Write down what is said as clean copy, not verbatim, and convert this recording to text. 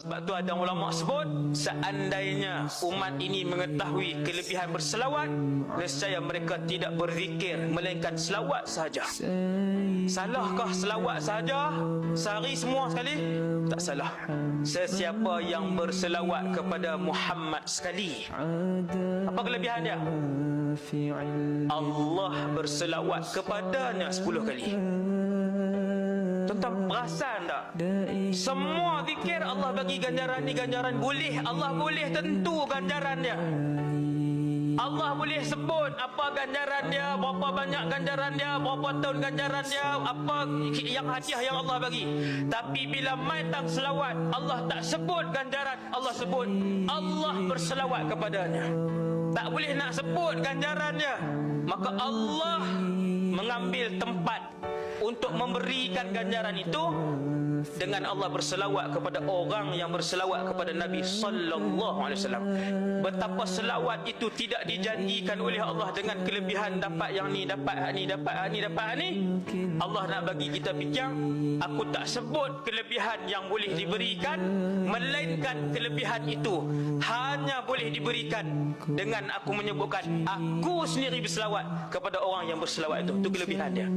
Sebab tu ada ulama sebut, seandainya umat ini mengetahui kelebihan berselawat, nescaya mereka tidak berzikir melainkan selawat sahaja. Salahkah selawat sahaja sehari semua sekali? Tak salah. Sesiapa yang berselawat kepada Muhammad sekali, apa kelebihan dia? Allah berselawat kepadanya 10 kali. Tuan-tuan perasan tak? Semua zikir Allah bagi ganjaran ni, ganjaran boleh. Allah boleh tentu ganjaran dia. Allah boleh sebut apa ganjaran dia, berapa banyak ganjaran dia, berapa tahun ganjaran dia, apa yang hadiah yang Allah bagi. Tapi bila mai tang selawat, Allah tak sebut ganjaran, Allah sebut Allah berselawat kepadanya. Tak boleh nak sebut ganjaran dia. Maka Allah mengambil tempat untuk memberikan ganjaran itu dengan Allah berselawat kepada orang yang berselawat kepada Nabi sallallahu alaihi wasallam. Betapa selawat itu tidak dijanjikan oleh Allah dengan kelebihan dapat yang ni, dapat hak ni, dapat hak ni, dapat hak ni. Allah nak bagi kita fikir, aku tak sebut kelebihan yang boleh diberikan, melainkan kelebihan itu hanya boleh diberikan dengan aku menyebutkan aku sendiri berselawat kepada orang yang berselawat itu. Itu kelebihan dia.